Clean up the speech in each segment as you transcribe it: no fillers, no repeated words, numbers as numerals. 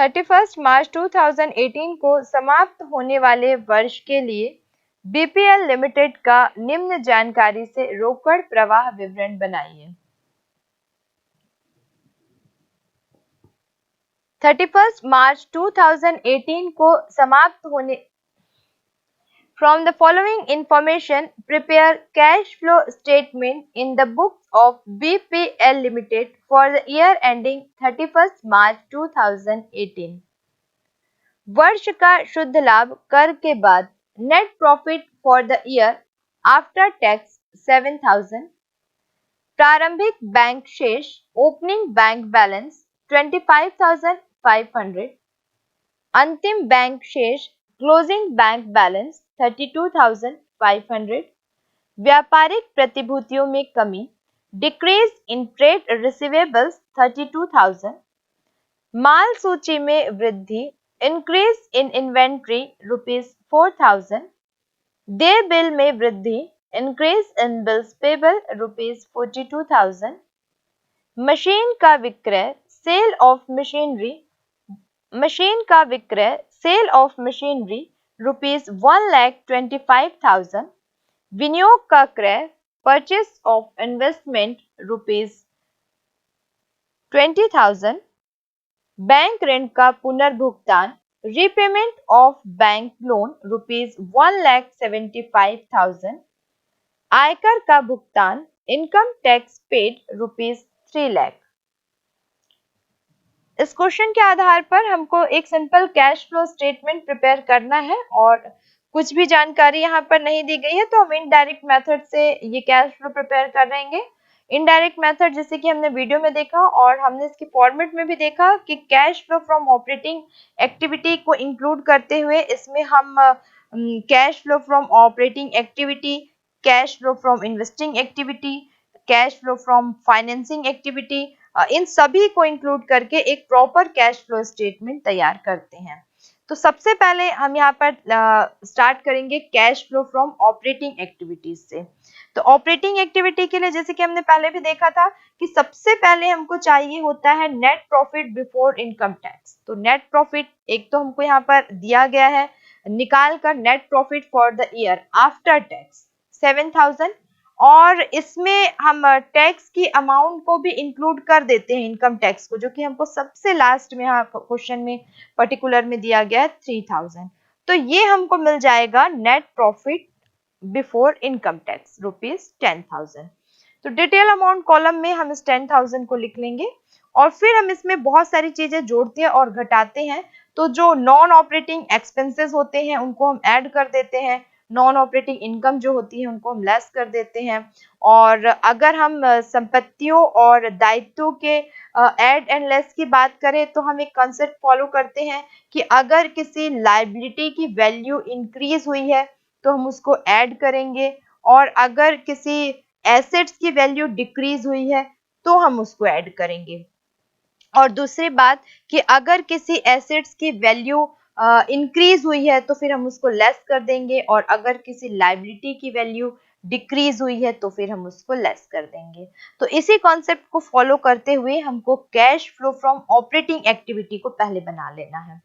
31 मार्च 2018 को समाप्त होने वाले वर्ष के लिए बीपीएल लिमिटेड का निम्न जानकारी से रोकड़ प्रवाह विवरण बनाइए। 31 मार्च 2018 को समाप्त होने From the following information, prepare cash flow statement in the books of BPL Limited for the year ending 31st March 2018. वर्ष का शुद्ध लाभ कर के बाद net profit for the year after tax 7,000. प्रारंभिक बैंक शेष ओपनिंग बैंक बैलेंस 25,500. अंतिम बैंक शेष क्लोजिंग बैंक बैलेंस 32,500. व्यापारिक प्रतिभूतियों में कमी डिक्रीज इन ट्रेड रिसीवेबल्स 32,000. माल सूची में वृद्धि इंक्रीज इन इन्वेंट्री ₹4,000. देय बिल में वृद्धि increase in bills payable ₹42,000. Machine का विक्रय सेल ऑफ मशीनरी ₹1,25,000. विनियोग का क्रय परचेस ऑफ इन्वेस्टमेंट ₹20,000. बैंक ऋण का पुनर्भुगतान रीपेमेंट ऑफ बैंक लोन ₹1,75,000. आयकर का भुगतान इनकम टैक्स पेड ₹3 लाख. इस क्वेश्चन के आधार पर हमको एक simple cash flow statement prepare करना है और कुछ भी जानकारी यहाँ पर नहीं दी गई है तो हम इनडायरेक्ट मेथड से ये कैश फ्लो प्रिपेयर कर लेंगे। इनडायरेक्ट मेथड जैसे कि हमने वीडियो में देखा और हमने इसके फॉर्मेट में भी देखा कि cash flow from operating activity को इंक्लूड करते हुए इसमें हम cash flow from operating activity, cash flow from investing activity, cash flow from financing activity, इन सभी को इंक्लूड करके एक प्रॉपर कैश फ्लो स्टेटमेंट तैयार करते हैं। तो सबसे पहले हम यहाँ पर स्टार्ट करेंगे cash flow from operating activities से। तो ऑपरेटिंग एक्टिविटी के लिए जैसे कि हमने पहले भी देखा था कि सबसे पहले हमको चाहिए होता है net profit before income tax. तो नेट प्रॉफिट एक तो हमको यहाँ पर दिया गया है निकाल कर net profit for the year after tax 7,000 और इसमें हम टैक्स की अमाउंट को भी इंक्लूड कर देते हैं इनकम टैक्स को, जो कि हमको सबसे लास्ट में यहाँ क्वेश्चन में पर्टिकुलर में दिया गया है 3,000। तो ये हमको मिल जाएगा net profit before income tax ₹10,000। तो डिटेल अमाउंट कॉलम में हम इस 10,000 को लिख लेंगे और फिर हम इसमें बहुत सारी चीजें जोड़ते हैं और घटाते हैं। तो जो नॉन ऑपरेटिंग एक्सपेंसेस होते हैं उनको हम ऐड कर देते हैं, नॉन ऑपरेटिंग इनकम जो होती है उनको हम लेस कर देते हैं। और अगर हम संपत्तियों और दायित्वों के ऐड एंड लेस की बात करें तो हम एक कंसेप्ट फॉलो करते हैं कि अगर किसी लायबिलिटी की वैल्यू इंक्रीज हुई है तो हम उसको ऐड करेंगे और अगर किसी एसेट्स की वैल्यू डिक्रीज हुई है तो हम उसको ऐड करेंगे। और दूसरी बात कि अगर किसी एसेट्स की वैल्यू इंक्रीज हुई है तो फिर हम उसको लेस कर देंगे और अगर किसी लायबिलिटी की वैल्यू डिक्रीज हुई है तो फिर हम उसको लेस कर देंगे। तो इसी कॉन्सेप्ट को फॉलो करते हुए हमको cash flow from operating activity को पहले बना लेना है।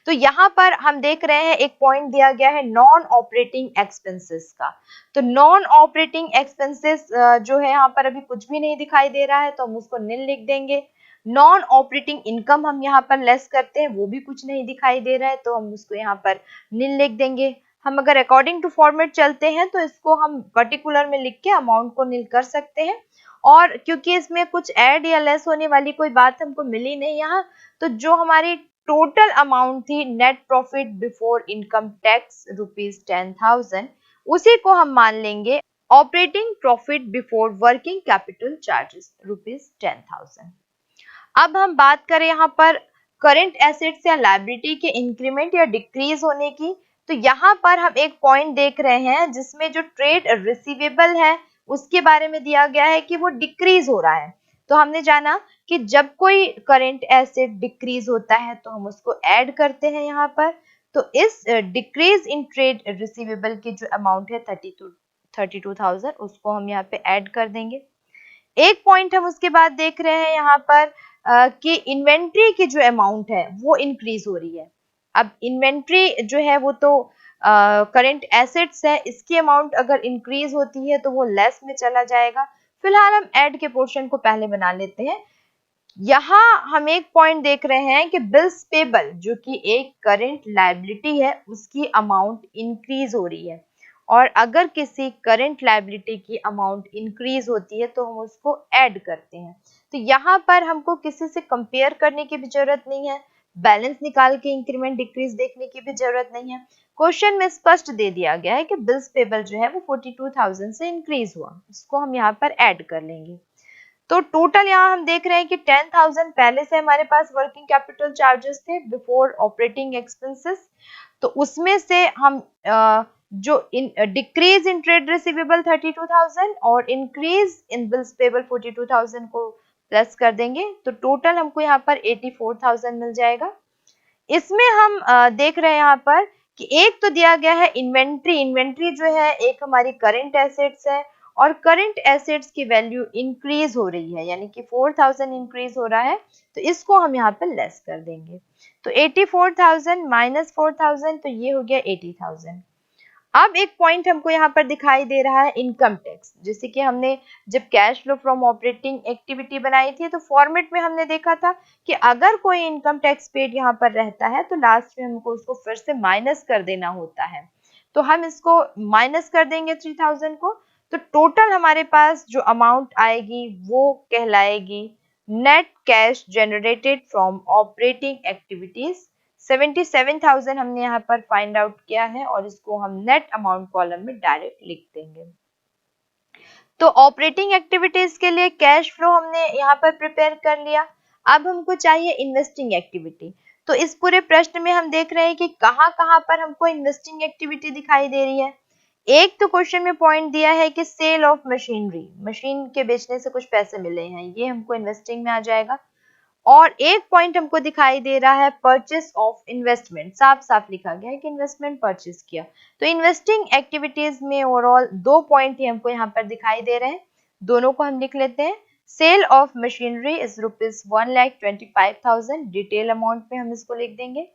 तो यहाँ पर हम देख रहे हैं एक पॉइंट दिया गया है नॉन ऑपरेटिंग एक्सपेंसेस का। तो नॉन ऑपरेटिंग एक्सपेंसेस जो है यहाँ पर अभी कुछ भी नहीं दिखाई दे रहा है तो हम उसको नील लिख देंगे। नॉन ऑपरेटिंग इनकम हम यहाँ पर लेस करते हैं, वो भी कुछ नहीं दिखाई दे रहा है तो हम उसको यहाँ पर नील लिख देंगे। हम अगर अकॉर्डिंग टू फॉर्मेट चलते हैं तो इसको हम पर्टिकुलर में लिख के अमाउंट को नील कर सकते हैं। और क्योंकि इसमें कुछ ऐड या लेस होने वाली कोई बात हमको मिली नहीं यहाँ, तो जो हमारी टोटल अमाउंट थी net profit before income tax ₹10,000, उसी को हम मान लेंगे operating profit before working capital charges ₹10,000। अब हम बात करें यहाँ पर करंट एसेट्स या लायबिलिटी के इंक्रीमेंट या डिक्रीज होने की। तो यहाँ पर हम एक पॉइंट देख रहे हैं जिसमें जो ट्रेड रिसीवेबल है उसके बारे में दिया गया है कि वो डिक्रीज हो रहा है। तो हमने जाना कि जब कोई करंट एसेट डिक्रीज होता है तो हम उसको ऐड करते हैं यहाँ पर। तो इस डिक्रीज इन ट्रेड रिसीवेबल की जो अमाउंट है 32,000 उसको हम यहाँ पे ऐड कर देंगे। एक पॉइंट हम उसके बाद देख रहे हैं यहाँ पर कि इन्वेंट्री की जो अमाउंट है वो इंक्रीज हो रही है। अब इन्वेंट्री जो है वो तो करंट एसेट्स है, इसकी अमाउंट अगर इंक्रीज होती है तो वो लेस में चला जाएगा। फिलहाल हम ऐड के पोर्शन को पहले बना लेते हैं। यहाँ हम एक पॉइंट देख रहे हैं कि बिल्स पेबल जो कि एक करंट लायबिलिटी है उसकी अमाउंट इंक्रीज हो रही है, और अगर किसी करंट लायबिलिटी की अमाउंट इंक्रीज होती है तो हम उसको ऐड करते हैं। तो यहाँ पर हमको किसी से कंपेयर करने की भी जरूरत नहीं है, बैलेंस निकाल के इंक्रीमेंट डिक्रीज देखने की भी जरूरत नहीं है। क्वेश्चन में स्पष्ट दे दिया गया है कि बिल्स पेबल जो है वो 42,000 से इंक्रीज हुआ, उसको हम यहाँ पर ऐड कर लेंगे। तो टोटल यहाँ हम देख रहे हैं कि 10,000 पहले से हमारे पास वर्किंग कैपिटल चार्जेस थे बिफोर ऑपरेटिंग एक्सपेंसेस, तो उसमें से हम जो डिक्रीज इन ट्रेड रिसीवेबल 32,000 और इंक्रीज इन बिल्स पेबल 42,000 को प्लस कर देंगे, तो टोटल हमको यहाँ पर 84,000 मिल जाएगा। इसमें हम देख रहे हैं यहाँ पर कि एक तो दिया गया है इन्वेंट्री। इन्वेंट्री जो है एक हमारी करंट एसेट्स है, और करंट एसेट्स की वैल्यू इंक्रीज हो रही है, यानी कि 4,000 इंक्रीज हो रहा है, तो इसको हम यहाँ पे लेस कर देंगे। तो 84,000 माइनस 4,000, तो ये हो गया 80,000। अब एक पॉइंट हमको यहाँ पर दिखाई दे रहा है इनकम टैक्स। जैसे कि हमने जब cash flow from operating activity बनाई थी तो फॉर्मेट में हमने देखा था कि अगर कोई इनकम टैक्स पेड यहाँ पर रहता है तो लास्ट में हमको उसको फिर से माइनस कर देना होता है। तो हम इसको माइनस कर देंगे 3,000 को, तो टोटल हमारे पास जो अमाउंट आएगी वो कहलाएगी net cash generated from operating activities. 77,000 हमने यहाँ पर फाइंड आउट किया है, और इसको हम नेट अमाउंट कॉलम में डायरेक्ट लिख देंगे। तो ऑपरेटिंग एक्टिविटीज के लिए कैश फ्लो हमने यहाँ पर प्रिपेयर कर लिया। अब हमको चाहिए इन्वेस्टिंग एक्टिविटी। तो इस पूरे प्रश्न में हम देख रहे हैं कि कहाँ कहाँ पर हमको इन्वेस्टिंग एक्टिविटी दिखाई दे रही है। एक तो क्वेश्चन में पॉइंट दिया है कि सेल ऑफ मशीनरी, मशीन के बेचने से कुछ पैसे मिले हैं, ये हमको इन्वेस्टिंग में आ जाएगा। और एक पॉइंट हमको दिखाई दे रहा है परचेस ऑफ इन्वेस्टमेंट, साफ साफ लिखा गया है कि इन्वेस्टमेंट परचेस किया। तो इन्वेस्टिंग एक्टिविटीज में ओवरऑल 2 पॉइंट ही हमको यहाँ पर दिखाई दे रहे हैं, दोनों को हम लिख लेते हैं। Sale of machinery is ₹1,25,000, detail amount में हम इसको लिख देंगे।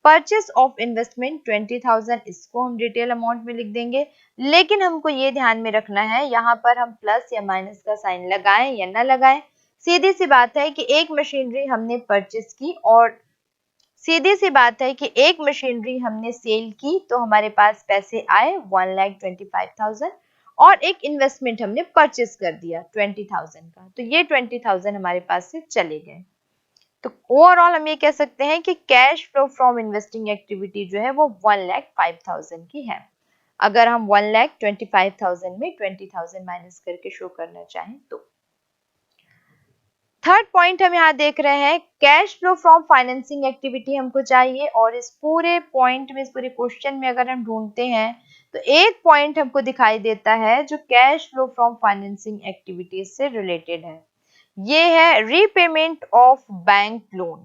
परचेस ऑफ इन्वेस्टमेंट 20,000, इसको हम डिटेल अमाउंट में लिख देंगे। लेकिन हमको ये ध्यान में रखना है यहाँ पर हम प्लस या माइनस का साइन लगाएं या ना लगाएं, सीधी सी बात है कि एक मशीनरी हमने परचेस की और सीधी सी बात है कि एक मशीनरी हमने सेल की, तो हमारे पास पैसे आए 1,25,000, और एक इन्वेस्टमेंट हमने परचेस कर दिया 20,000 का, तो ये 20,000 हमारे पास से चले गए। तो ओवरऑल हम ये कह सकते हैं कि cash flow from investing activity जो है वो 1,05,000 की है। अगर हम 1,25,000 में 20,000 माइनस करके शो करना चाहें तो। थर्ड पॉइंट हम यहाँ देख रहे हैं cash flow from financing activity हमको चाहिए, और इस पूरे पॉइंट में, इस पूरे क्वेश्चन में अगर हम ढूंढते हैं तो एक पॉइंट हमको दिखाई देता है जो cash flow from financing activities से रिलेटेड है। ये है रीपेमेंट ऑफ बैंक लोन।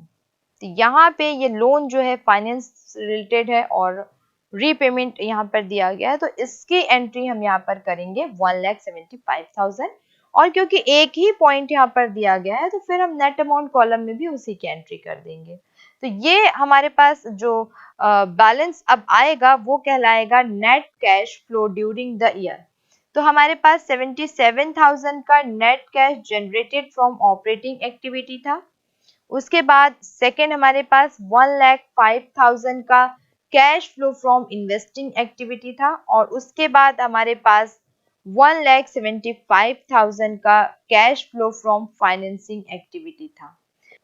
तो यहाँ पे ये लोन जो है फाइनेंस रिलेटेड है और रीपेमेंट यहाँ पर दिया गया है, तो इसकी एंट्री हम यहाँ पर करेंगे 1,75,000, और क्योंकि एक ही पॉइंट यहाँ पर दिया गया है तो फिर हम नेट अमाउंट कॉलम में भी उसी की एंट्री कर देंगे। तो ये हमारे पास जो बैलेंस अब आएगा वो कहलाएगा net cash flow during the year. तो हमारे पास 77,000 का net cash generated from operating activity था। उसके बाद सेकेंड हमारे पास 1,05,000 का cash flow from investing activity था, और उसके बाद हमारे पास 1,75,000 का cash flow from financing activity था।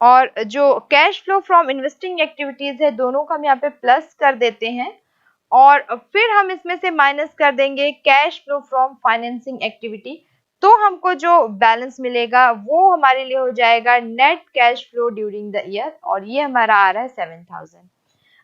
और जो cash flow from investing activities है दोनों को हम यहाँ पे प्लस कर देते हैं, और फिर हम इसमें से माइनस कर देंगे cash flow from financing activity. तो हमको जो बैलेंस मिलेगा वो हमारे लिए हो जाएगा net cash flow during the year, और ये हमारा आ रहा है 7,000।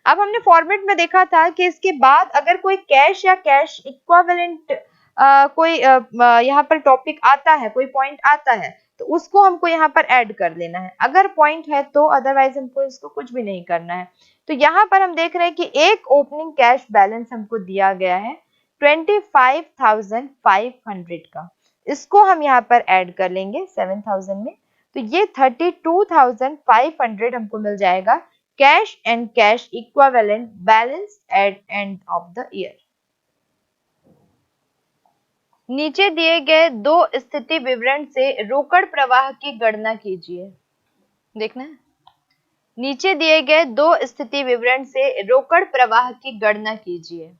अब हमने फॉर्मेट में देखा था कि इसके बाद अगर कोई कैश या कैश इक्विवेलेंट कोई यहाँ पर टॉपिक आता है, कोई पॉइंट आता है, तो उसको हमको यहाँ पर ऐड कर लेना है अगर पॉइंट है तो, अदरवाइज हमको इसको कुछ भी नहीं करना है। तो यहाँ पर हम देख रहे हैं कि एक ओपनिंग कैश बैलेंस हमको दिया गया है 25,500 का, इसको हम यहाँ पर ऐड कर लेंगे 7,000 में। तो ये 32,500 हमको मिल जाएगा cash and cash equivalent balance at end of the year. नीचे दिए गए दो स्थिति विवरण से रोकड़ प्रवाह की गणना कीजिए। देखना है, नीचे दिए गए दो स्थिति विवरण से रोकड़ प्रवाह की गणना कीजिए।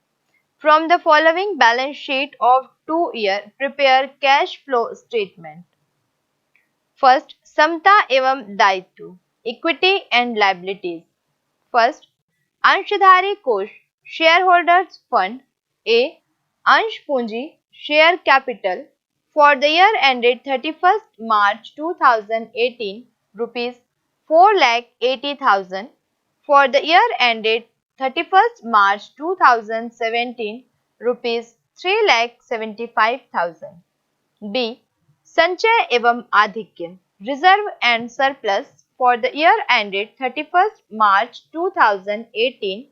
From the following balance sheet of 2-year, prepare cash flow statement. First, समता एवं दायित्व, इक्विटी एंड लायबिलिटीज। फर्स्ट, अंशधारी कोष, शेयर होल्डर्स फंड। ए, अंश पूंजी, share capital for the year ended 31st March 2018 rupees 4,80,000, for the year ended 31st March 2017 rupees 3,75,000। B, संचय एवं आधिक्य, reserve and surplus for the year ended 31st March 2018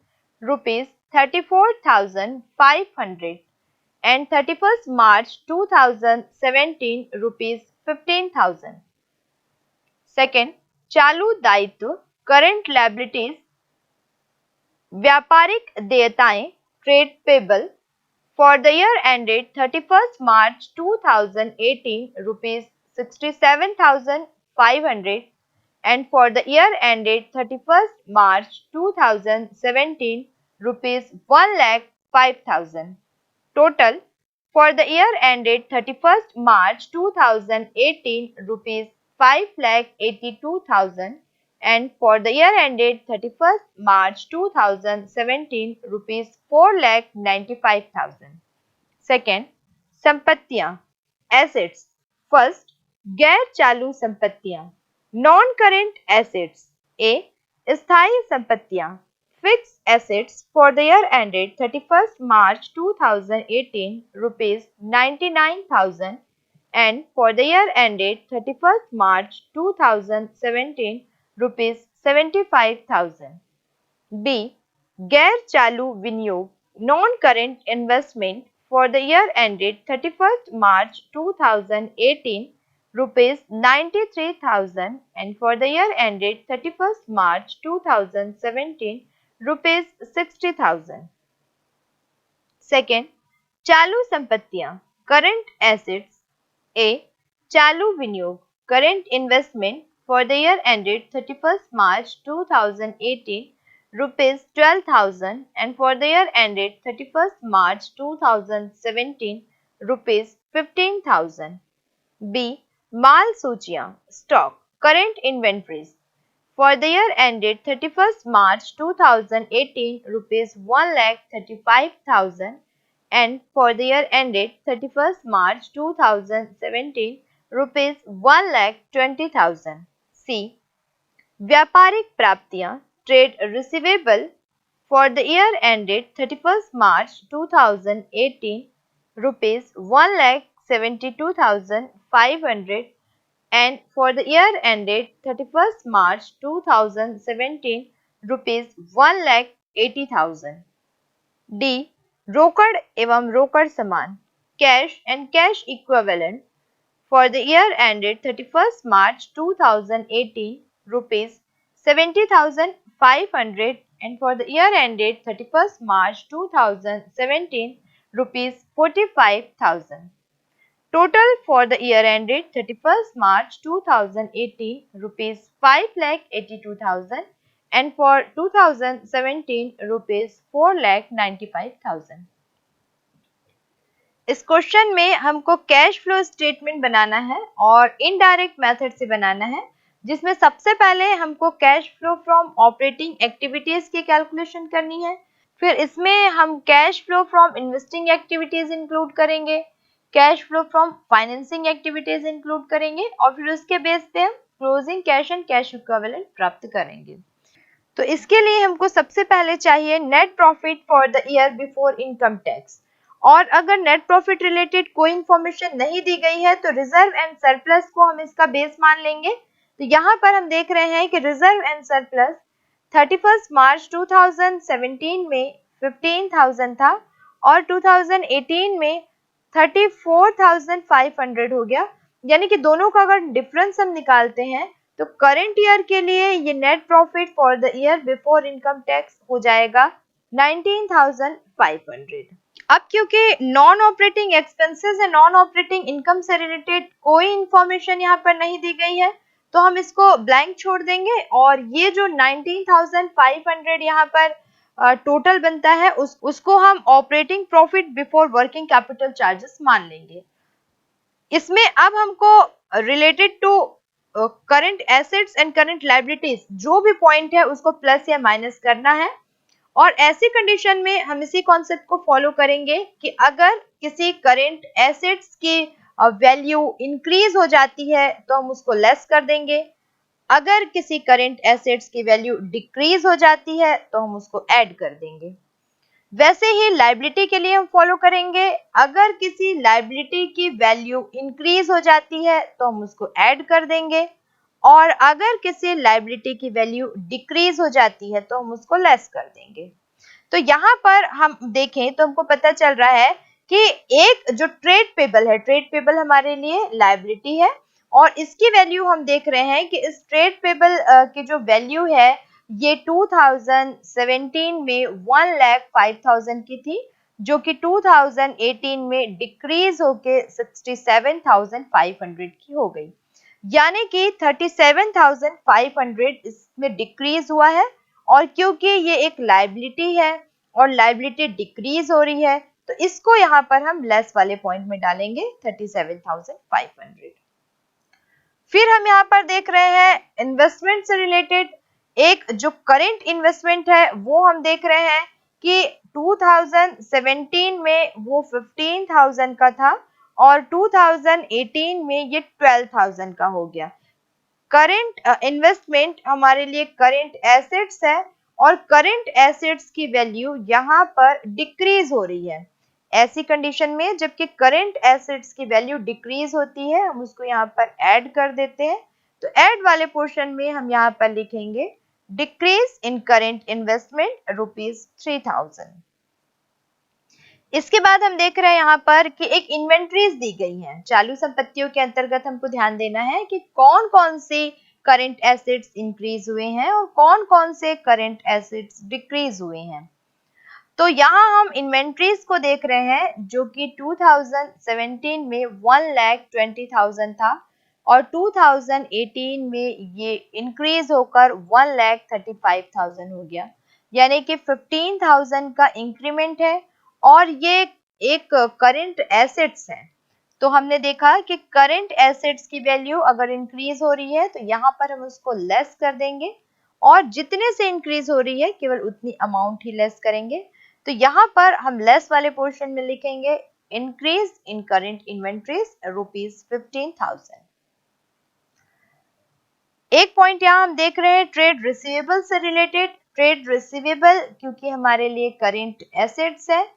rupees 34,500 and 31st March 2017 rupees 15,000। Second, चालू दायित्व, current liabilities, व्यापारिक देयताएं, trade payable for the year ended 31st March 2018 rupees 67,500 and for the year ended 31st March 2017 rupees 1,05,000। Total for the year ended 31st March 2018 rupees 5,82,000 and for the year ended 31st March 2017 rupees 4,95,000। Second, संपत्तियां, assets. First, गैर चालू संपत्तियां, non current assets. ए, स्थायी संपत्तियां, fix assets for the year ended 31st March 2018 rupees 99,000 and for the year ended 31st March 2017 rupees 75,000। B, गैर चालू विनियोग, non current investment for the year ended 31st March 2018 rupees 93,000 and for the year ended 31st March 2017 rupees 60,000। Second, चालू संपत्तियां, current assets. ए, चालू विनियोग, current investment for the year ended 31st March 2018 rupees 12,000 and for the year ended 31st March 2017 rupees 15,000। B, माल सूचियां, stock, current inventories for the year ended 31st March 2018 rupees 1,35,000 and for the year ended 31st March 2017 rupees 1,20,000। सी, व्यापारिक प्राप्तियां, trade receivable for the year ended 31st March 2018 rupees 1,72,500 and for the year ended 31st March 2017 rupees 1,80,000। D, रोकड़ एवं रोकड़ समान, cash and cash equivalent for the year ended 31st March 2018 rupees 70,500 and for the year ended 31st March 2017 rupees 45,000। Total for the year ended 31st March 2018 rupees 5,82,000 and for 2017 rupees 4,95,000। इस question में हमको cash flow statement बनाना है और indirect method से बनाना है, जिसमें सबसे पहले हमको cash flow from operating activities की कैलकुलेशन करनी है। फिर इसमें हम cash flow from investing activities include करेंगे, cash flow from financing activities include करेंगे और फिर उसके बेस पे हम closing cash and cash equivalent प्राप्त करेंगे। तो इसके लिए हमको सबसे पहले चाहिए net profit for the year before income tax, और अगर नेट प्रॉफिट रिलेटेड कोई इंफॉर्मेशन नहीं दी गई है तो रिजर्व एंड सरप्लस को हम इसका बेस मान लेंगे। तो यहाँ पर हम देख रहे हैं कि रिजर्व एंड सरप्लस 31st मार्च 2017 में 15,000 था और 2018 में 34,500 हो गया। यानी कि दोनों का अगर डिफरेंस हम निकालते हैं तो करंट ईयर के लिए ये net profit for the year before income tax हो जाएगा 19,500। अब क्योंकि नॉन ऑपरेटिंग एक्सपेंसेस है, नॉन ऑपरेटिंग इनकम से रिलेटेड कोई इंफॉर्मेशन यहाँ पर नहीं दी गई है, तो हम इसको ब्लैंक छोड़ देंगे और ये जो 19,500 यहाँ पर टोटल बनता है उसको हम operating profit before working capital charges मान लेंगे। इसमें अब हमको related to current assets and current liabilities जो भी पॉइंट है उसको प्लस या माइनस करना है, और ऐसी कंडीशन में हम इसी कॉन्सेप्ट को फॉलो करेंगे कि अगर किसी करंट एसेट्स की वैल्यू इंक्रीज हो जाती है तो हम उसको लेस कर देंगे, अगर किसी करंट एसेट्स की वैल्यू डिक्रीज हो जाती है तो हम उसको ऐड कर देंगे। वैसे ही लायबिलिटी के लिए हम फॉलो करेंगे, अगर किसी लायबिलिटी की वैल्यू इंक्रीज हो जाती है तो हम उसको ऐड कर देंगे, और अगर किसी लायबिलिटी की वैल्यू डिक्रीज हो जाती है तो हम उसको लेस कर देंगे। तो यहाँ पर हम देखें तो हमको पता चल रहा है कि एक जो ट्रेड पेबल है, ट्रेड पेबल हमारे लिए लायबिलिटी है और इसकी वैल्यू हम देख रहे हैं कि इस ट्रेड पेबल की जो वैल्यू है ये 2017 में 1,05,000 की थी, जो कि 2018 में डिक्रीज होके 67,500 की हो गई, यानी कि 37,500 इसमें डिक्रीज हुआ है। और क्योंकि ये एक लायबिलिटी है और लायबिलिटी डिक्रीज हो रही है तो इसको यहाँ पर हम लेस वाले पॉइंट में डालेंगे 37,500। फिर हम यहाँ पर देख रहे हैं इन्वेस्टमेंट से रिलेटेड एक जो करंट इन्वेस्टमेंट है वो हम देख रहे हैं कि 2017 में वो 15,000 का था और 2018 में ये 12,000 का हो गया। करंट इन्वेस्टमेंट हमारे लिए करंट एसेट्स है और करंट एसेट्स की वैल्यू यहाँ पर डिक्रीज हो रही है। ऐसी कंडीशन में जबकि करंट एसेट्स की वैल्यू डिक्रीज होती है हम उसको यहाँ पर ऐड कर देते हैं, तो ऐड वाले पोर्शन में हम यहाँ पर लिखेंगे डिक्रीज इन करंट इन्वेस्टमेंट ₹3,000। इसके बाद हम देख रहे हैं यहाँ पर कि एक इन्वेंट्रीज दी गई है। चालू संपत्तियों के अंतर्गत हमको ध्यान देना है कि कौन कौन से करंट एसेट्स इंक्रीज हुए हैं और कौन कौन से करंट एसेट्स डिक्रीज हुए हैं। तो यहाँ हम इन्वेंट्रीज को देख रहे हैं जो कि 2017 में 1,20,000 था और 2018 में ये इंक्रीज होकर 1,35,000 हो गया, यानी कि 15,000 का इंक्रीमेंट है और ये एक करंट एसेट्स है। तो हमने देखा कि करंट एसेट्स की वैल्यू अगर इंक्रीज हो रही है तो यहाँ पर हम उसको लेस कर देंगे और जितने से इंक्रीज हो रही है केवल उतनी अमाउंट ही लेस करेंगे। तो यहाँ पर हम लेस वाले पोर्शन में लिखेंगे इंक्रीज इन करंट इन्वेंट्रीज ₹15,000। एक पॉइंट यहाँ हम देख रहे हैं ट्रेड रिसीवेबल से रिलेटेड। ट्रेड रिसीवेबल क्योंकि हमारे लिए करंट एसेट्स है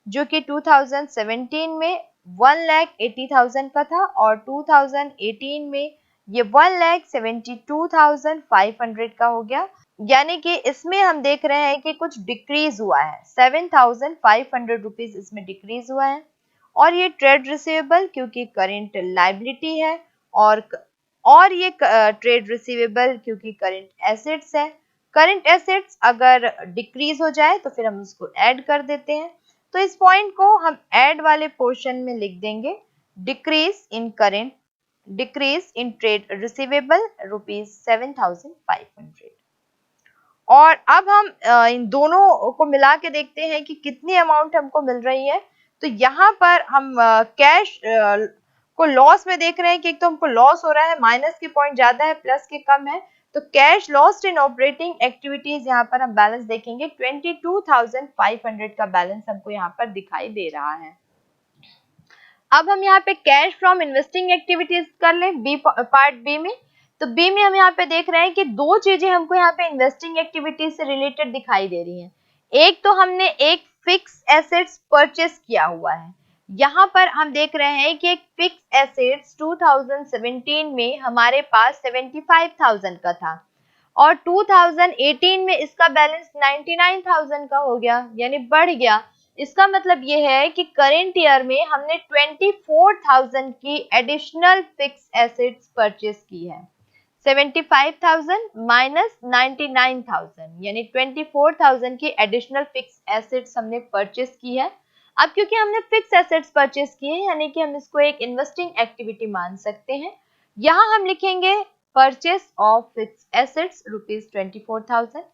जो कि 2017 में 1,80,000 का था और 2018 में ये 1,72,500 का हो गया, यानी कि इसमें हम देख रहे हैं कि कुछ डिक्रीज हुआ है, 7,500 रुपीज इसमें डिक्रीज हुआ है। और ये ट्रेड रिसीवेबल क्योंकि करंट लायबिलिटी है और ये ट्रेड रिसीवेबल क्योंकि करंट एसेट्स है। करंट एसेट्स अगर डिक्रीज हो जाए तो फिर हम उसको ऐड कर देते हैं, तो इस पॉइंट को हम ऐड वाले पोर्शन में लिख देंगे डिक्रीज इन ट्रेड रिसीवेबल ₹7,500। और अब हम इन दोनों को मिला के देखते हैं कि कितनी अमाउंट हमको मिल रही है। तो यहाँ पर हम कैश को लॉस में देख रहे हैं कि एक तो हमको लॉस हो रहा है, माइनस के पॉइंट ज्यादा है प्लस के कम है, तो cash lost in operating activities यहाँ पर हम बैलेंस देखेंगे 22,500 का बैलेंस हमको यहाँ पर दिखाई दे रहा है। अब हम यहाँ पे कैश फ्रॉम इन्वेस्टिंग एक्टिविटीज कर लें पार्ट बी में। तो बी में हम यहाँ पे देख रहे हैं कि दो चीजें हमको यहाँ पे इन्वेस्टिंग एक्टिविटीज से रिलेटेड दिखाई दे रही हैं। एक तो हमने एक फिक्स एसेट्स परचेस किया हुआ है, यहाँ पर हम देख रहे हैं कि एक फिक्स एसेट्स 2017 में हमारे पास 75,000 का था और 2018 में इसका बैलेंस 99,000 का हो गया, यानी बढ़ गया। इसका मतलब ये है कि करेंट ईयर में हमने 24,000 की एडिशनल फिक्स एसेट्स परचेज की है। 75,000 माइनस 99,000 यानी 24,000 की एडिशनल फिक्स एसेट्स हमने परचेज की है। अब क्योंकि हमने फिक्स एसेट्स परचेज की है यानी कि हम इसको एक इन्वेस्टिंग एक्टिविटी मान सकते हैं। यहाँ हम लिखेंगे परचेज ऑफ फिक्स एसेट्स ₹24,000।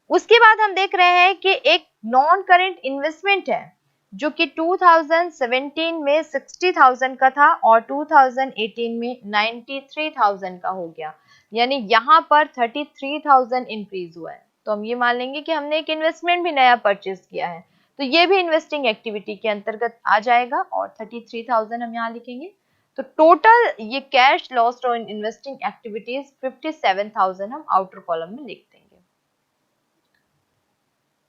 उसके बाद हम देख रहे हैं कि एक नॉन करेंट इन्वेस्टमेंट है जो कि 2017 में 60,000 का था और 2018 में 93,000 का हो गया, यानी यहाँ पर 33,000 इंक्रीज हुआ है। तो हम ये मान लेंगे कि हमने एक इन्वेस्टमेंट भी नया परचेज किया है, तो ये भी इन्वेस्टिंग एक्टिविटी के अंतर्गत आ जाएगा और 33,000 हम यहाँ लिखेंगे। तो टोटल ये cash lost on investing activities 57,000 हम आउटर कॉलम में लिख देंगे।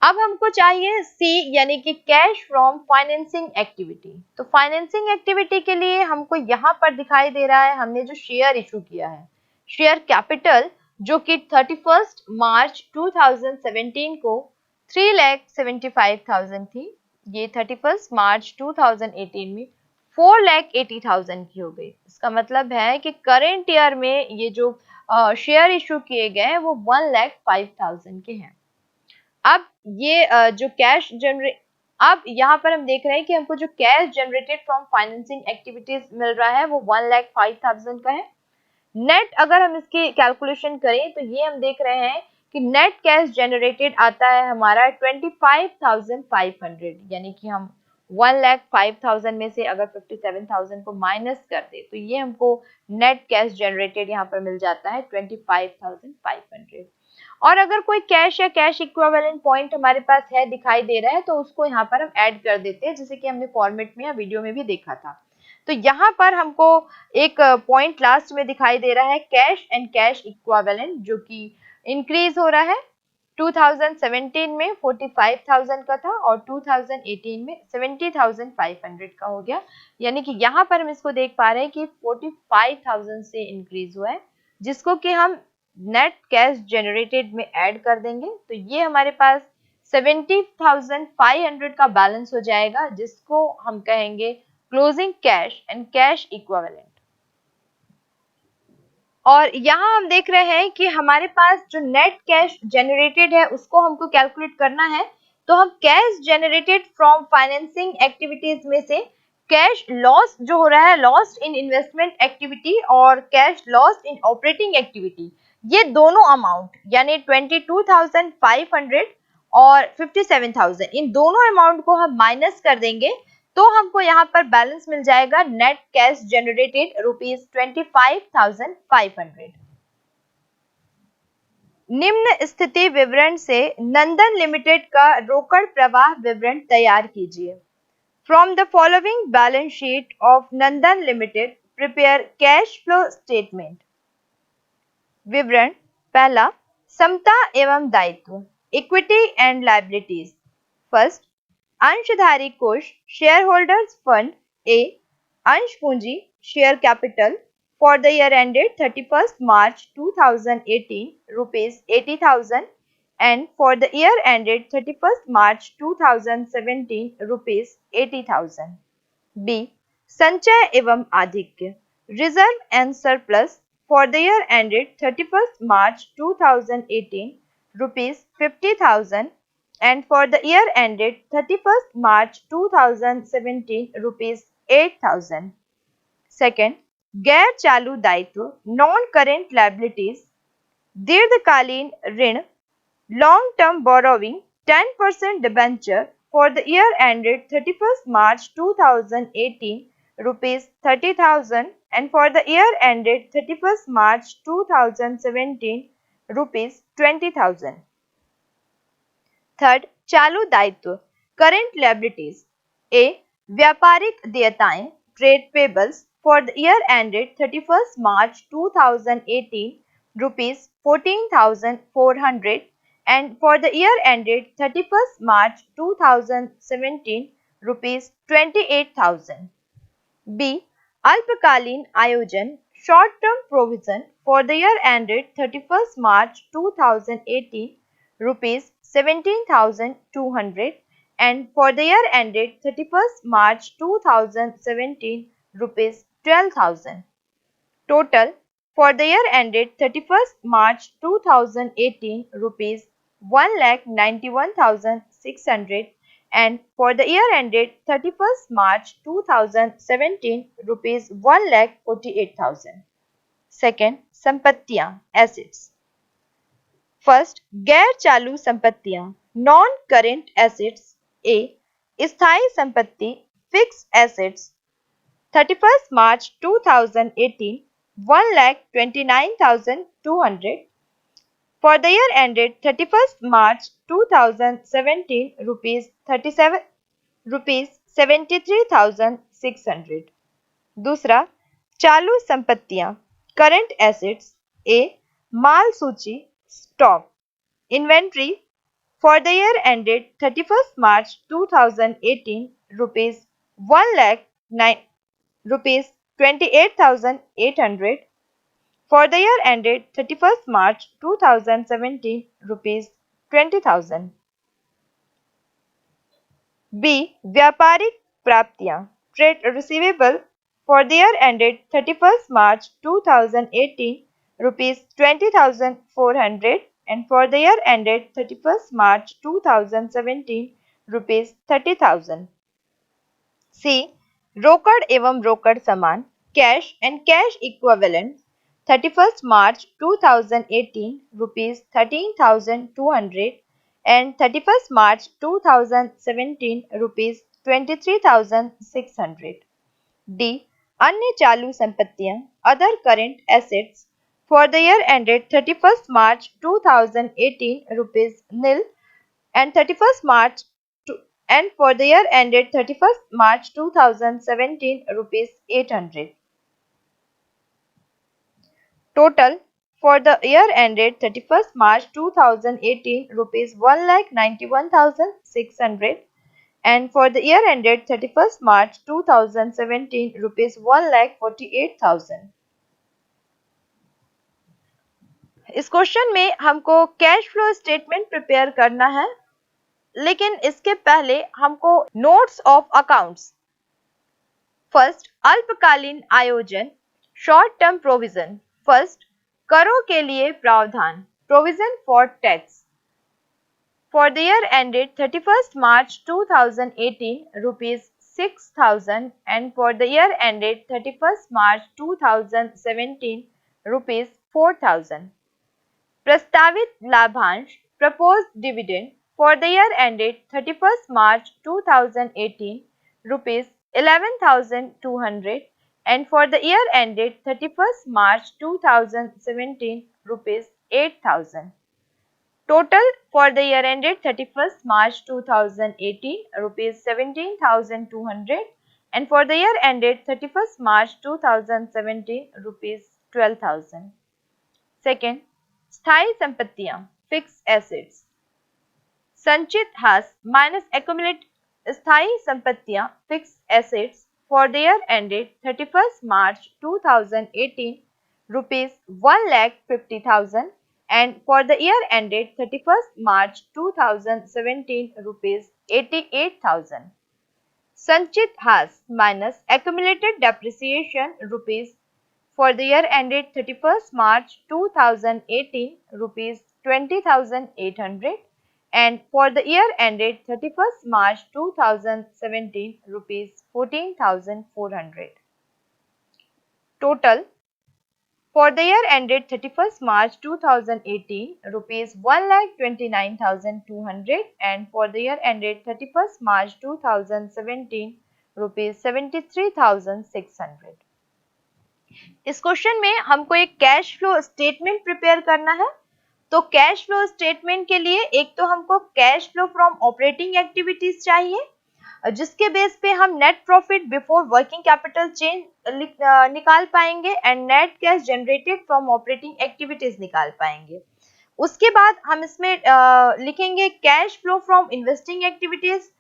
अब हमको चाहिए सी यानी कि कैश फ्रॉम फाइनेंसिंग एक्टिविटी। तो फाइनेंसिंग एक्टिविटी के लिए हमको यहाँ पर दिखाई दे रहा है हमने जो शेयर इशू किया है, शेयर कैपिटल जो कि 31 मार्च 2017 को 3,75,000 थी, ये 31 मार्च 2018 में 4,80,000 की हो गई। इसका मतलब है कि करेंट ईयर में ये जो शेयर इशू किए गए हैं वो 1,05,000 के हैं। अब ये जो कैश जनरेट, अब यहाँ पर हम देख रहे हैं कि हमको जो cash generated from financing activities मिल रहा है वो 1,05,000 का है। नेट अगर हम इसकी कैलकुलेशन करें तो ये हम देख रहे हैं कि नेट कैश जनरेटेड आता है हमारा 25,500, यानी कि हम 1,05,000 में से अगर 57,000 को माइनस कर दे तो ये हमको नेट कैश जनरेटेड यहाँ पर मिल जाता है 25,500। और अगर कोई कैश या कैश इक्विवेलेंट पॉइंट हमारे पास है दिखाई दे रहा है तो उसको यहाँ पर हम ऐड कर देते हैं, जैसे कि हमने फॉर्मेट में या वीडियो में भी देखा था। तो यहाँ पर हमको एक पॉइंट लास्ट में दिखाई दे रहा है कैश एंड कैश इक्विवेलेंट जो कि इंक्रीज हो रहा है। 2017 में 45,000 का था और 2018 में 70,500 का हो गया, यानी कि यहाँ पर हम इसको देख पा रहे हैं कि 45,000 से इंक्रीज हुआ है, जिसको कि हम नेट कैश जनरेटेड में ऐड कर देंगे तो ये हमारे पास 70,500 का बैलेंस हो जाएगा, जिसको हम कहेंगे closing cash and cash equivalent. और यहाँ हम देख रहे हैं कि हमारे पास जो नेट कैश जनरेटेड है उसको हमको कैलकुलेट करना है। तो हम cash generated from financing activities में से कैश लॉस जो हो रहा है लॉस्ट इन इन्वेस्टमेंट एक्टिविटी और cash lost in operating activity, ये दोनों अमाउंट यानी 22,500 और 57,000 इन दोनों अमाउंट को हम माइनस कर देंगे तो हमको यहाँ पर बैलेंस मिल जाएगा नेट कैश जनरेटेड ₹25,500। निम्न स्थिति विवरण से नंदन लिमिटेड का रोकड़ प्रवाह विवरण तैयार कीजिए। From the following balance sheet of Nandan limited prepare cash flow statement. विवरण पहला, समता एवं दायित्व, इक्विटी एंड लायबिलिटीज। फर्स्ट, अंशधारी कोष शेयर होल्डर्स फंड ए, अंश पूंजी share capital for the year ended 31st March 2018 rupees 80,000 and for the year ended 31st March 2017 rupees 80,000। B, संचय एवं आधिक्य reserve and surplus for the year ended 31st March 2018 rupees 50,000 and for the year ended 31st March 2017 rupees 8,000। Second, गैर चालू दायित्व non current liabilities, दीर्घकालीन ऋण long term borrowing 10% debenture for the year ended 31st March 2018 rupees 30,000 and for the year ended 31st March 2017 rupees 20,000। Third, चालू दायित्व current liabilities ए, व्यापारिक देयताएं trade payables for the year ended 31st March 2018 rupees 14,400 and for the year ended 31st March 2017 rupees 28,000। B, अल्पकालीन आयोजन short term provision for the year ended 31st March 2018 rupees 17,200 and for the year ended 31st March 2017, rupees 12,000. Total for the year ended 31st March 2018, rupees 1,91,600, and for the year ended 31st March 2017, rupees 1,48,000. Second, संपत्तियां assets. First, गैर चालू संपत्तियां non current assets ए स्थायी संपत्ति fix assets 31st March 2018 1,29,200 for the year ended 31st March 2017 rupees 73,600. दूसरा, चालू संपत्तियां current assets ए माल सूची stock inventory for the year ended 31st March 2018, rupees 1 lakh rupees 28,800. For the year ended 31st March 2017, rupees 20,000. B. व्यापारिक प्राप्तियां trade receivable for the year ended 31st March 2018, rupees 20,400, and for the year ended 31st March 2017, rupees 30,000. C. रोकड़ एवं रोकड़ समान cash and cash equivalent 31st March 2018, rupees 13,200, and 31st March 2017, rupees 23,600. D. अन्य चालू संपत्तियां other current assets for the year ended 31st March 2018, rupees nil, and 31st March and for the year ended 31st March 2017, rupees 800. Total for the year ended 31st March 2018, rupees 1,91,600, and for the year ended 31st March 2017, rupees 1,48,000. इस question में हमको cash flow statement prepare करना है, लेकिन इसके पहले हमको notes of accounts first अल्पकालीन आयोजन शॉर्ट टर्म प्रोविजन फर्स्ट करों के लिए प्रावधान provision for tax for the year ended 31st March 2018, rupees 6,000, and for the year ended 31st March 2017, rupees 4,000. प्रस्तावित लाभांश proposed dividend for the year ended 31st March 2018, rupees 11,200, and for the year ended 31st March 2017, rupees 8,000. Total for the year ended 31st March 2018, rupees 17,200, and for the year ended 31st March 2017, rupees 12,000. Second, स्थायी संपत्तियां fix assets संचित हास minus accumulate स्थायी संपत्तियां fix assets for the year ended 31st March 2018, rupees 1,50,000, and for the year ended 31st March 2017, rupees 88,000. संचित हास minus accumulated depreciation rupees for the year ended 31st March 2018, rupees 20,800, and for the year ended 31st March 2017, rupees 14,400. Total for the year ended 31st March 2018, rupees 1,29,200, and for the year ended 31st March 2017, rupees 73,600. इस question में हमको एक cash flow statement prepare करना है। तो cash flow statement के लिए एक तो हमको cash flow from operating activities चाहिए, जिसके बेस पे हम net profit before working capital change निकाल पाएंगे and net cash generated from operating activities निकाल पाएंगे। उसके बाद हम इसमें लिखेंगे cash flow from investing activities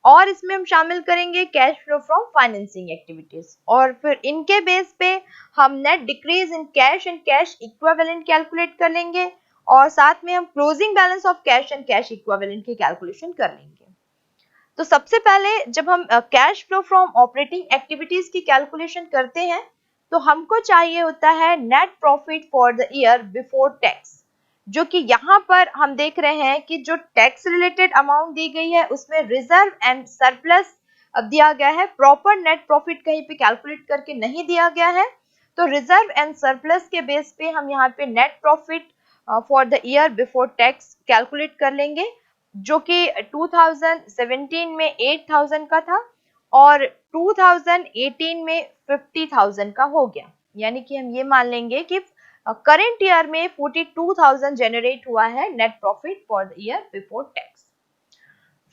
और इसमें हम शामिल करेंगे cash flow from financing activities, और फिर इनके बेस पे हम net decrease in cash and cash equivalent calculate कर लेंगे और साथ में हम closing balance of cash and cash equivalent की कैलकुलेशन कर लेंगे। तो सबसे पहले जब हम cash flow from operating activities की कैलकुलेशन करते हैं तो हमको चाहिए होता है net profit for the year before tax, जो कि यहाँ पर हम देख रहे हैं कि जो टैक्स रिलेटेड अमाउंट दी गई है उसमें रिजर्व एंड सरप्लस दिया गया है, प्रॉपर नेट प्रॉफिट कहीं पे कैलकुलेट करके नहीं दिया गया है। तो रिजर्व एंड सरप्लस के बेस पे हम यहाँ पे net profit for the year before tax calculate कर लेंगे, जो कि 2017 में 8,000 का था और 2018 में 50,000 का हो गया। यानी कि हम ये मान लेंगे कि करंट ईयर में 42,000 जनरेट हुआ है net profit for the year before tax.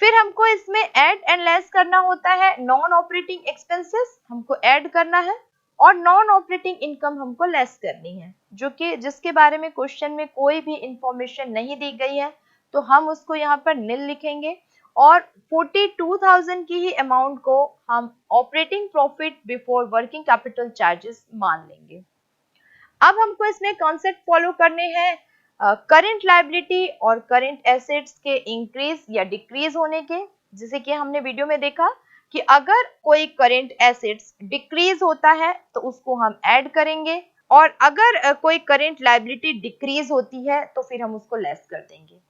फिर हमको इसमें ऐड एंड लेस करना होता है, नॉन ऑपरेटिंग एक्सपेंसेस हमको ऐड करना है और नॉन ऑपरेटिंग इनकम हमको लेस करनी है, जो कि जिसके बारे में क्वेश्चन में कोई भी इंफॉर्मेशन नहीं दी गई है, तो हम उसको यहाँ पर नील लिखेंगे और 42,000 की ही अमाउंट को हम operating profit before working capital charges मान लेंगे। अब हमको इसमें कॉन्सेप्ट फॉलो करने हैं करंट लायबिलिटी और करंट एसेट्स के इंक्रीज या डिक्रीज होने के। जैसे कि हमने वीडियो में देखा कि अगर कोई करंट एसेट्स डिक्रीज होता है तो उसको हम ऐड करेंगे और अगर कोई करंट लायबिलिटी डिक्रीज होती है तो फिर हम उसको लेस कर देंगे।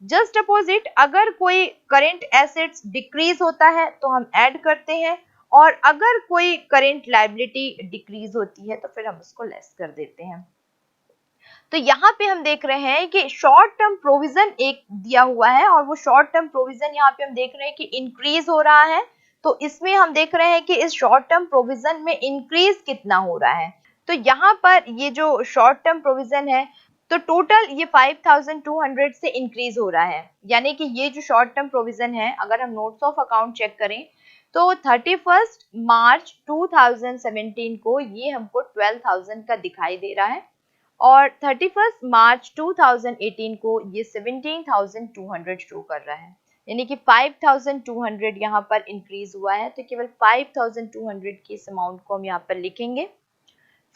जस्ट अपोजिट, अगर कोई करंट एसेट्स डिक्रीज होता है तो हम ऐड करते हैं और अगर कोई करंट लायबिलिटी डिक्रीज होती है तो फिर हम उसको लेस कर देते हैं। तो यहाँ पे हम देख रहे हैं कि शॉर्ट टर्म प्रोविजन एक दिया हुआ है और वो शॉर्ट टर्म प्रोविजन यहाँ पे हम देख रहे हैं कि इंक्रीज हो रहा है। तो इसमें हम देख रहे हैं कि इस शॉर्ट टर्म प्रोविजन में इंक्रीज कितना हो रहा है। तो यहाँ पर ये जो शॉर्ट टर्म प्रोविजन है तो टोटल ये 5,200 से इंक्रीज हो रहा है। यानी कि ये जो शॉर्ट टर्म प्रोविजन है, अगर हम नोट्स ऑफ अकाउंट चेक करें तो 31 मार्च 2017 को ये हमको 12,000 का दिखाई दे रहा है और 31 मार्च 2018 को ये 17,200 शो कर रहा है। यानी कि 5,200 यहाँ पर इंक्रीज हुआ है, तो केवल 5,200 की इस अमाउंट को हम यहाँ पर लिखेंगे।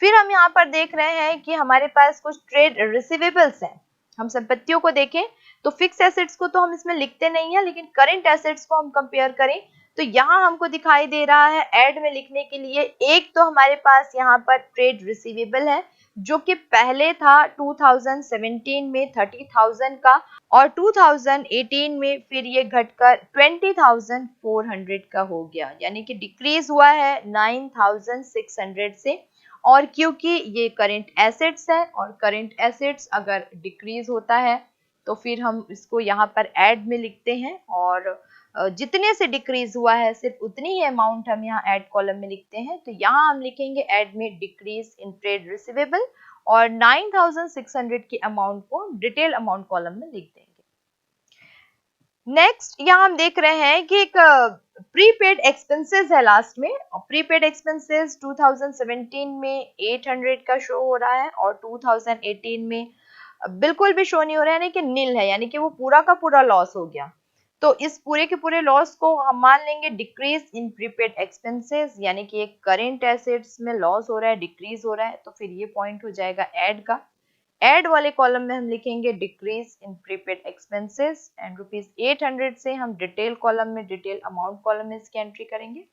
फिर हम यहाँ पर देख रहे हैं कि हमारे पास कुछ ट्रेड रिसीवेबल्स हैं। हम संपत्तियों को देखें तो फिक्स एसेट्स को तो हम इसमें लिखते नहीं है, लेकिन करंट एसेट्स को हम कंपेयर करें तो यहाँ हमको दिखाई दे रहा है ऐड में लिखने के लिए। एक तो हमारे पास यहाँ पर ट्रेड रिसीवेबल है जो कि पहले था 2017 में 30,000 का और 2018 में फिर ये घटकर 20,400 का हो गया, यानी कि डिक्रीज हुआ है 9,600 से। और क्योंकि ये करंट एसेट्स है और करंट एसेट्स अगर डिक्रीज होता है तो फिर हम इसको यहाँ पर ऐड में लिखते हैं और जितने से डिक्रीज हुआ है सिर्फ उतनी ही अमाउंट हम यहाँ ऐड कॉलम में लिखते हैं। तो यहाँ हम लिखेंगे ऐड में डिक्रीज इन ट्रेड रिसीवेबल और 9,600 की अमाउंट को डिटेल अमाउंट कॉलम में लिख देंगे। नेक्स्ट यहाँ हम देख रहे हैं कि एक प्रीपेड एक्सपेंसेस है लास्ट में। प्रीपेड एक्सपेंसेस 2017 में 800 का शो हो रहा है और 2018 में बिल्कुल भी शो नहीं हो रहा है, यानी कि नील है, यानी कि वो पूरा का पूरा लॉस हो गया। तो इस पूरे के पूरे लॉस को हम मान लेंगे डिक्रीज इन प्रीपेड एक्सपेंसेस, यानी कि एक करंट एसेट्स में लॉस हो रहा है, डिक्रीज हो रहा है, तो फिर ये पॉइंट हो जाएगा ऐड का। ऐड वाले कॉलम में हम लिखेंगे decrease in prepaid expenses and ₹800 से हम डिटेल कॉलम में डिटेल अमाउंट कॉलम में इसकी एंट्री करेंगे।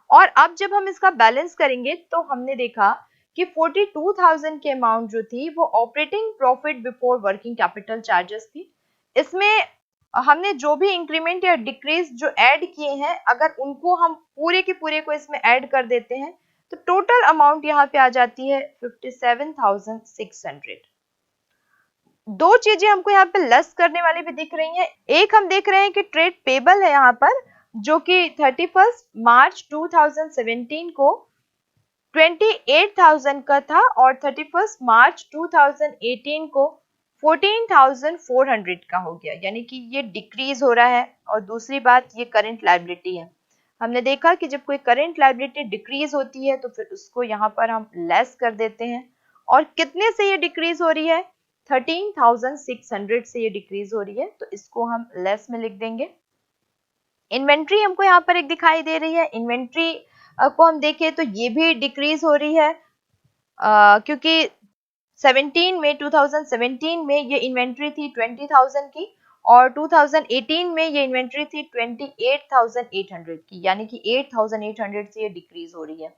और अब जब हम इसका बैलेंस करेंगे तो हमने देखा कि 42,000 की अमाउंट जो थी वो operating profit before working capital charges थी। इसमें हमने जो भी इंक्रीमेंट या डिक्रीज जो ऐड किए हैं अगर उनको हम पूरे के पूरे को इसमें ऐड कर देते हैं तो टोटल अमाउंट यहाँ पे आ जाती है 57,600। दो चीजें हमको यहाँ पे लेस करने वाली भी दिख रही हैं। एक हम देख रहे हैं कि ट्रेड पेबल है यहाँ पर जो कि 31 मार्च 2017 को 28,000 का था और 31 मार्च 2018 को 14,400 का हो गया, यानी कि ये डिक्रीज हो रहा है। और दूसरी बात ये करंट लायबिलिटी है। हमने देखा कि जब कोई करंट लायबिलिटी डिक्रीज होती है तो फिर उसको यहाँ पर हम लेस कर देते हैं। और कितने से ये डिक्रीज हो रही है? 13,600 से ये डिक्रीज हो रही है, तो इसको हम लेस में लिख देंगे। इन्वेंट्री हमको यहाँ पर एक दिखाई दे रही है। इन्वेंट्री को हम देखें तो ये भी डिक्रीज हो रही है क्योंकि 2017 में ये इन्वेंट्री थी 20,000 की और 2018 में ये इन्वेंट्री थी 28,800 की, यानी कि 8,800 से ये डिक्रीज हो रही है।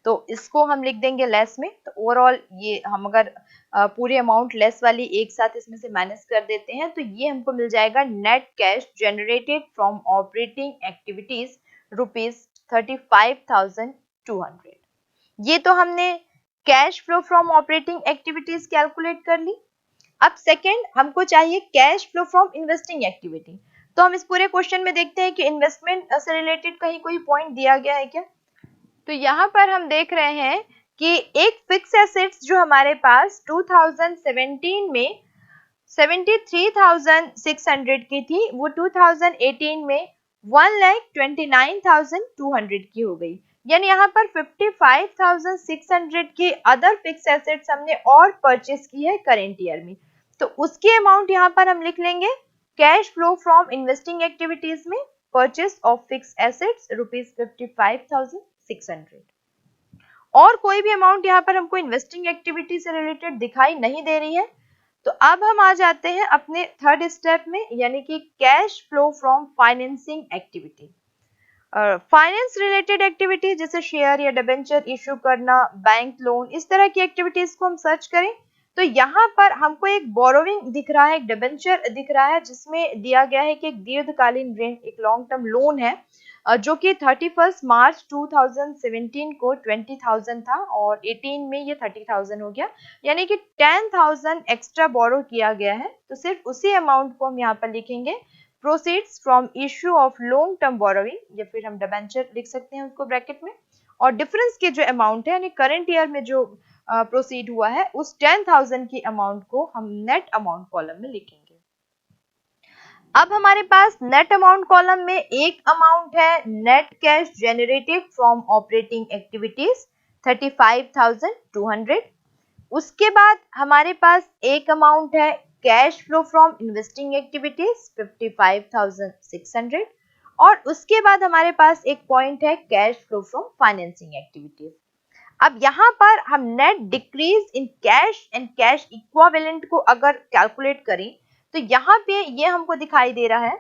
तो इसको हम लिख देंगे लेस में। तो ओवरऑल ये हम अगर पूरी अमाउंट लेस वाली एक साथ इसमें से माइनस कर देते हैं तो ये हमको मिल जाएगा net cash generated from operating activities ₹35,200। ये तो हमने cash flow from operating activities calculate कर ली। अब सेकंड हमको चाहिए cash flow from investing activity. तो हम इस पूरे क्वेश्चन में देखते हैं कि इन्वेस्टमेंट से रिलेटेड कहीं कोई पॉइंट दिया गया है क्या। तो यहाँ पर हम देख रहे हैं कि एक फिक्स एसेट्स जो हमारे पास 2017 में 73,600 की थी, वो 2018 में 1,29,200 की हो गई। यानी यहाँ पर 55,600 की अदर फिक्स एसेट्स हमने और परचेस की है करेंट ईयर में। तो उसकी अमाउंट यहाँ पर हम लिख लेंगे cash flow from investing activities में परचेस ऑफ फिक्स एसेट्स ₹55,600। और कोई भी अमाउंट यहाँ पर हमको इन्वेस्टिंग एक्टिविटी से रिलेटेड दिखाई नहीं दे रही है। तो अब हम आ जाते हैं अपने थर्ड स्टेप में, यानी कि cash flow from financing activity. Finance related activity जैसे शेयर या डिबेंचर इशू करना, बैंक लोन, इस तरह की एक्टिविटीज को हम सर्च करें तो यहाँ पर हमको एक बोरोविंग दिख रहा है, एक डिबेंचर दिख रहा है जिसमें दिया गया है कि एक दीर्घकालीन ऋण, एक लॉन्ग टर्म लोन है जो कि 31 मार्च 2017 को 20,000 था और 18 में ये 30,000 हो गया, यानी कि 10,000 एक्स्ट्रा बोरो किया गया है। तो सिर्फ उसी अमाउंट को हम यहाँ पर लिखेंगे proceeds from issue of long term borrowing, या फिर हम डिबेंचर लिख सकते हैं उसको ब्रैकेट में। और डिफरेंस के जो अमाउंट है यानी करंट ईयर में जो प्रोसीड हुआ है उस 10,000 की अमाउंट को हम नेट अमाउंट कॉलम में लिखेंगे। अब हमारे पास नेट अमाउंट कॉलम में एक अमाउंट है net cash generated from operating activities 35,200। उसके बाद हमारे पास एक अमाउंट है cash flow from investing activities 55,600 और उसके बाद हमारे पास एक पॉइंट है cash flow from financing activities. अब यहाँ पर हम net decrease in cash and cash equivalent को अगर कैलकुलेट करें तो यहाँ पे ये हमको दिखाई दे रहा है,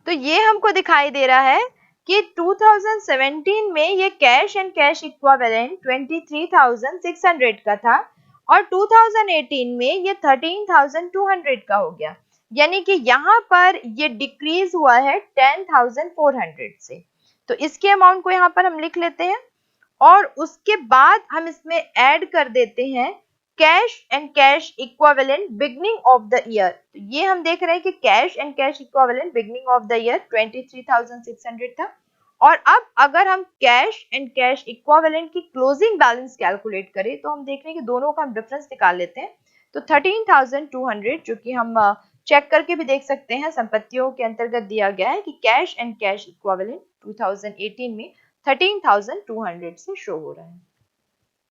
तो ये हमको दिखाई दे रहा है कि 2017 में ये कैश एंड कैश इक्विवेलेंट 23,600 का था और 2018 में ये 13,200 का हो गया, यानी कि यहाँ पर ये डिक्रीज हुआ है 10,400 से। तो इसके अमाउंट को यहाँ पर हम लिख लेते हैं और उसके बाद हम इसमें ऐड कर देते हैं cash and cash equivalent beginning of the year. तो ये हम देख रहे हैं कि cash and cash equivalent beginning of the year 23,600 था और अब अगर हम कैश एंड कैश इक्विवेलेंट की क्लोजिंग बैलेंस कैलकुलेट करें तो हम देख रहे हैं कि दोनों का हम डिफरेंस निकाल लेते हैं। तो 13,200 जो कि हम चेक करके भी देख सकते हैं संपत्तियों के अंतर्गत दिया गया है कि कैश एंड कैश इक्विवेलेंट 2018 में 13,200 से शो हो रहा है।